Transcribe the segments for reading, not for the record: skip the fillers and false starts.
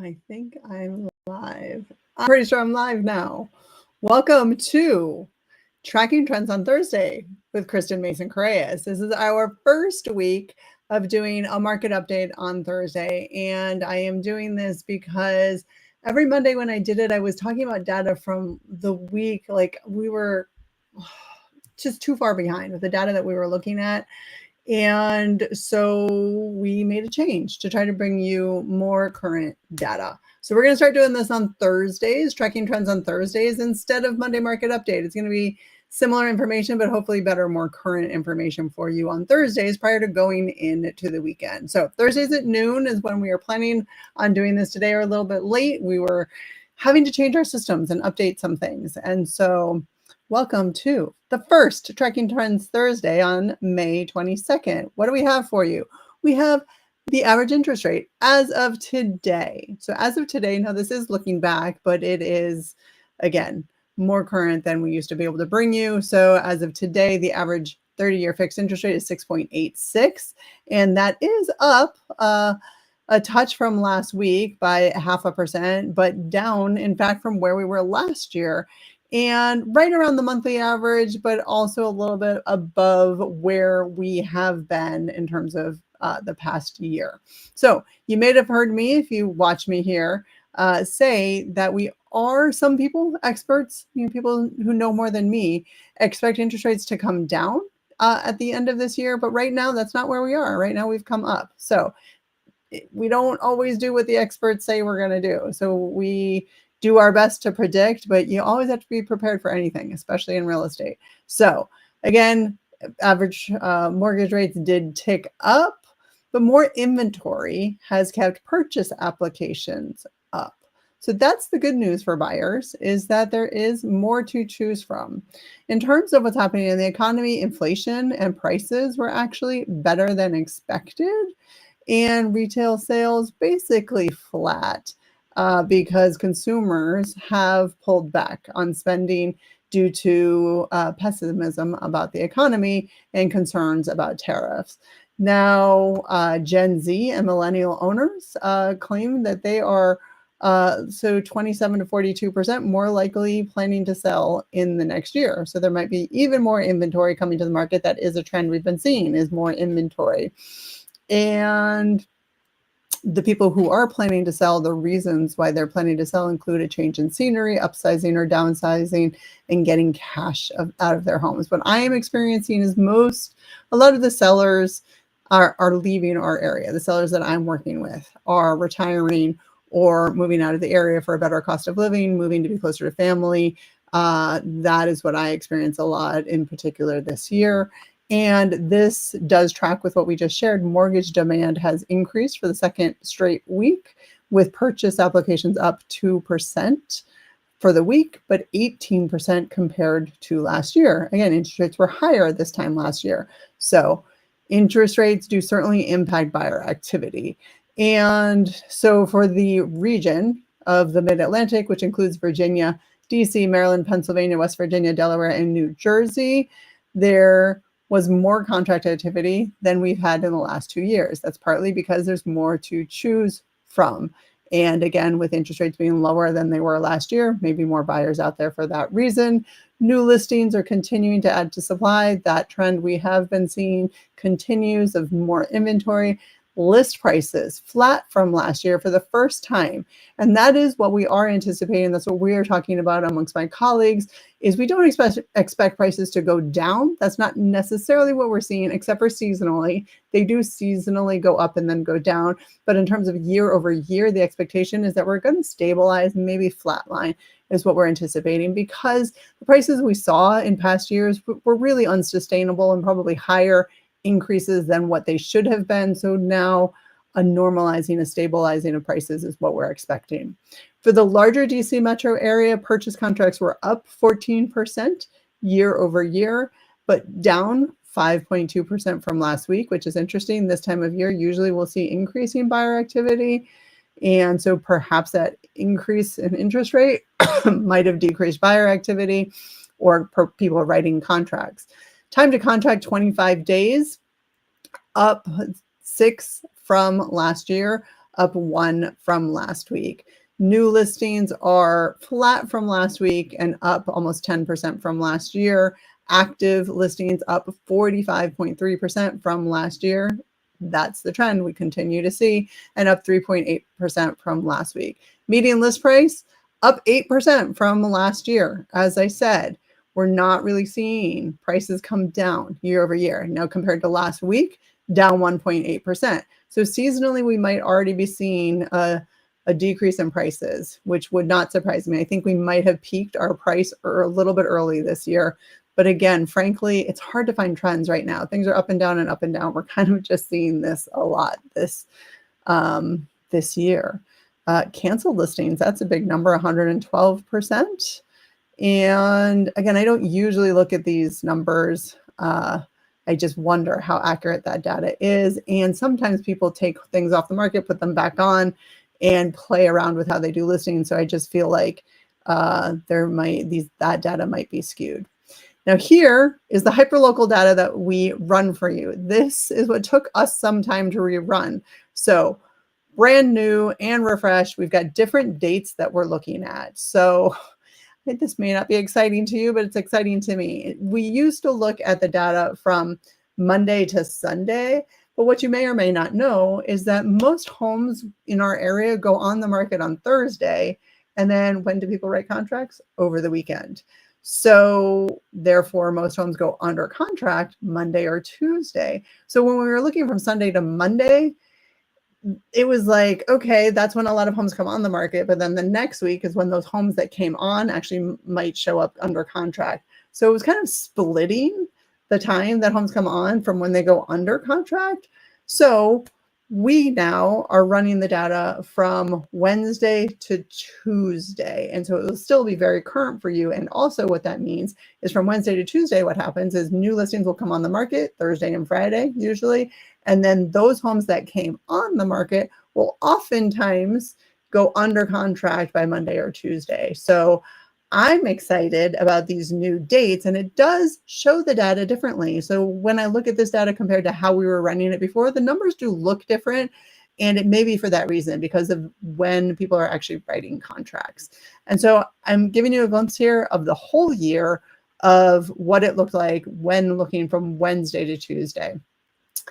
I think I'm live. I'm pretty sure I'm live now. Welcome to Tracking Trends on Thursday with Kristen Mason Coreas. This is our first week of doing a market update on Thursday. And I am doing this because every Monday when I did it, I was talking about data from the week. Like we were just too far behind with the data that we were looking at. And so we made a change to try to bring you more current data. So we're going to start doing this on Thursdays, tracking trends on Thursdays instead of Monday market update. It's going to be similar information, but hopefully better, more current information for you on Thursdays prior to going into the weekend. So Thursdays at noon is when we are planning on doing this today, or a little bit late. We were having to change our systems and update some things. And so welcome to the first Tracking Trends Thursday on May 22nd. What do we have for you? We have the average interest rate as of today. So as of today, now this is looking back, but it is, again, more current than we used to be able to bring you. So as of today, the average 30-year fixed interest rate is 6.86, and that is up a touch from last week by 0.5%, but down, in fact, from where we were last year. And right around the monthly average, but also a little bit above where we have been in terms of the past year. So you may have heard me, if you watch me here, say that we are, some people, experts, people who know more than me, expect interest rates to come down at the end of this year. But right now, that's not where we are. Right now, we've come up. So we don't always do what the experts say we're going to do. So we do our best to predict, but you always have to be prepared for anything, especially in real estate. So again, average mortgage rates did tick up, but more inventory has kept purchase applications up. So that's the good news for buyers, is that there is more to choose from. In terms of what's happening in the economy, inflation and prices were actually better than expected, and retail sales basically flat. Because consumers have pulled back on spending due to pessimism about the economy and concerns about tariffs. Now, Gen Z and millennial owners claim that they are 27 to 42% more likely planning to sell in the next year. So there might be even more inventory coming to the market. That is a trend we've been seeing, is more inventory. And the people who are planning to sell, the reasons why they're planning to sell include a change in scenery, upsizing or downsizing, and getting cash out of their homes. What I am experiencing is a lot of the sellers are leaving our area. The sellers that I'm working with are retiring or moving out of the area for a better cost of living, moving to be closer to family. That is what I experience a lot, in particular this year. And this does track with what we just shared. Mortgage demand has increased for the second straight week, with purchase applications up 2% for the week, but 18% compared to last year. Again, interest rates were higher this time last year. So interest rates do certainly impact buyer activity. And so for the region of the Mid-Atlantic, which includes Virginia, DC, Maryland, Pennsylvania, West Virginia, Delaware, and New Jersey, there was more contract activity than we've had in the last 2 years. That's partly because there's more to choose from. And again, with interest rates being lower than they were last year, maybe more buyers out there for that reason. New listings are continuing to add to supply. That trend we have been seeing continues, of more inventory. List prices flat from last year for the first time. And that is what we are anticipating. That's what we are talking about amongst my colleagues, is we don't expect prices to go down. That's not necessarily what we're seeing, except for seasonally. They do seasonally go up and then go down. But in terms of year over year, the expectation is that we're going to stabilize, maybe flatline is what we're anticipating, because the prices we saw in past years were really unsustainable and probably higher increases than what they should have been. So now a normalizing, a stabilizing of prices is what we're expecting. For the larger DC metro area, purchase contracts were up 14% year over year, but down 5.2% from last week, which is interesting. This time of year, usually we'll see increasing buyer activity. And so perhaps that increase in interest rate might have decreased buyer activity, or people writing contracts. Time to contract, 25 days, up 6 from last year. up 1 from last week. New listings are flat from last week and up almost 10% from last year. Active listings up 45.3% from last year. That's the trend we continue to see, and up 3.8% from last week. Median list price up 8% from last year. As I said, we're not really seeing prices come down year over year. Now, compared to last week, down 1.8%. So seasonally, we might already be seeing a decrease in prices, which would not surprise me. I think we might have peaked our price a little bit early this year. But again, frankly, it's hard to find trends right now. Things are up and down and up and down. We're kind of just seeing this a lot this year. Canceled listings, that's a big number, 112%. And again, I don't usually look at these numbers. I just wonder how accurate that data is. And sometimes people take things off the market, put them back on, and play around with how they do listings. So I just feel like that data might be skewed. Now here is the hyperlocal data that we run for you. This is what took us some time to rerun. So brand new and refreshed, we've got different dates that we're looking at. So this may not be exciting to you, but it's exciting to me. We used to look at the data from Monday to Sunday, but what you may or may not know is that most homes in our area go on the market on Thursday. And then when do people write contracts? Over the weekend. So therefore, most homes go under contract Monday or Tuesday. So when we were looking from Sunday to Monday, it was like, okay, that's when a lot of homes come on the market. But then the next week is when those homes that came on actually might show up under contract. So it was kind of splitting the time that homes come on from when they go under contract. So we now are running the data from Wednesday to Tuesday. And so it will still be very current for you. And also what that means is from Wednesday to Tuesday, what happens is new listings will come on the market Thursday and Friday usually. And then those homes that came on the market will oftentimes go under contract by Monday or Tuesday. So I'm excited about these new dates, and it does show the data differently. So when I look at this data compared to how we were running it before, the numbers do look different. And it may be for that reason, because of when people are actually writing contracts. And so I'm giving you a glimpse here of the whole year of what it looked like when looking from Wednesday to Tuesday.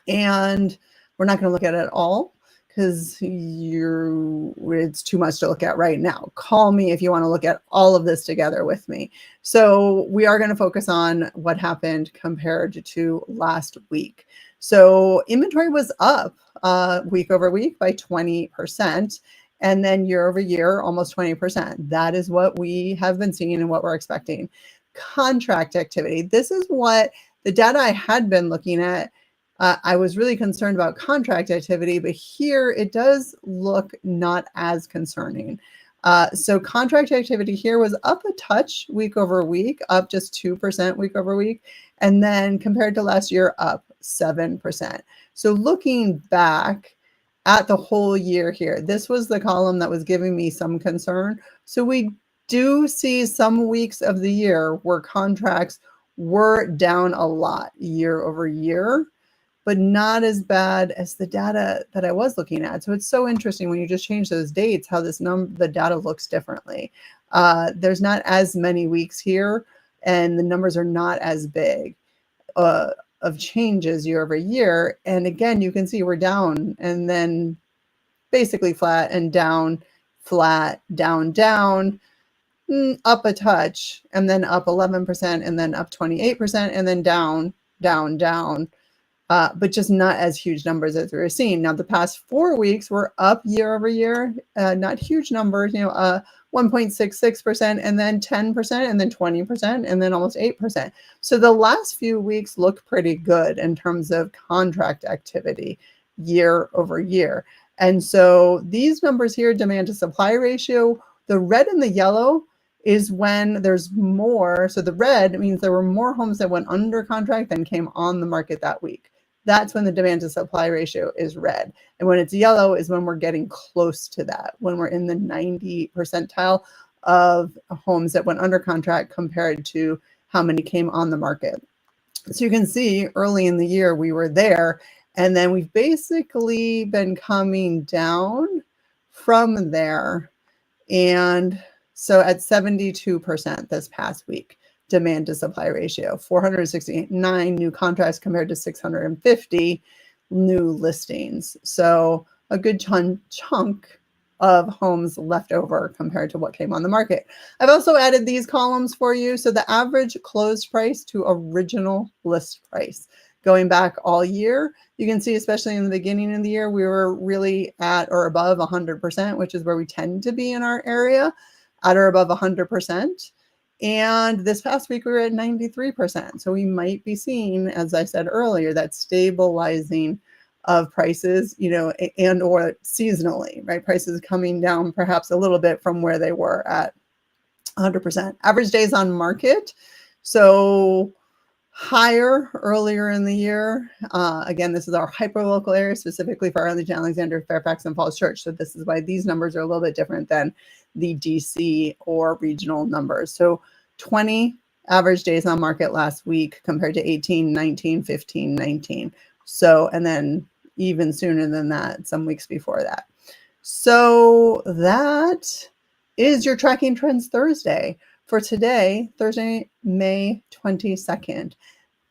And we're not going to look at it all because it's too much to look at right now. Call me if you want to look at all of this together with me. So we are going to focus on what happened compared to last week. So inventory was up week over week by 20%. And then year over year, almost 20%. That is what we have been seeing and what we're expecting. Contract activity. This is what the data I had been looking at. I was really concerned about contract activity, but here it does look not as concerning. So contract activity here was up a touch week over week, up just 2% week over week. And then compared to last year, up 7%. So looking back at the whole year here, this was the column that was giving me some concern. So we do see some weeks of the year where contracts were down a lot year over year, but not as bad as the data that I was looking at. So it's so interesting when you just change those dates, how the data looks differently. There's not as many weeks here, and the numbers are not as big of changes year over year. And again, you can see we're down and then basically flat and down, flat, down, down, up a touch, and then up 11%, and then up 28%, and then down, down, down. But just not as huge numbers as we were seeing. Now, the past 4 weeks were up year over year, not huge numbers, 1.66%, and then 10%, and then 20%, and then almost 8%. So the last few weeks look pretty good in terms of contract activity year over year. And so these numbers here, demand to supply ratio, the red and the yellow is when there's more. So the red means there were more homes that went under contract than came on the market that week. That's when the demand to supply ratio is red. And when it's yellow is when we're getting close to that, when we're in the 90 percentile of homes that went under contract compared to how many came on the market. So you can see early in the year we were there, And then we've basically been coming down from there. And so at 72% this past week, demand to supply ratio, 469 new contracts compared to 650 new listings. So a good chunk of homes left over compared to what came on the market. I've also added these columns for you. So the average closed price to original list price. Going back all year, you can see, especially in the beginning of the year, we were really at or above 100%, which is where we tend to be in our area, at or above 100%. And this past week, we were at 93%. So we might be seeing, as I said earlier, that stabilizing of prices, and or seasonally, right? Prices coming down perhaps a little bit from where they were at 100%. Average days on market. So higher earlier in the year. Again, this is our hyperlocal area, specifically for Arlington, Alexandria, Fairfax, and Falls Church. So this is why these numbers are a little bit different than the DC or regional numbers. So 20 average days on market last week compared to 18, 19, 15, 19. So, and then even sooner than that, some weeks before that. So that is your Tracking Trends Thursday for today, Thursday, May 22nd.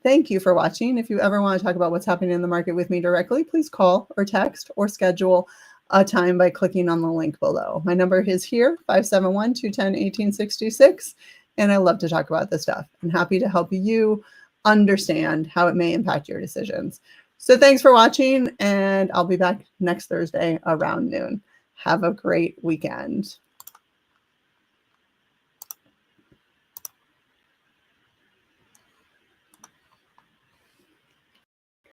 Thank you for watching. If you ever want to talk about what's happening in the market with me directly, please call or text or schedule a time by clicking on the link below. My number is here, 571-210-1866, and I love to talk about this stuff. I'm happy to help you understand how it may impact your decisions. So thanks for watching, and I'll be back next Thursday around noon. Have a great weekend.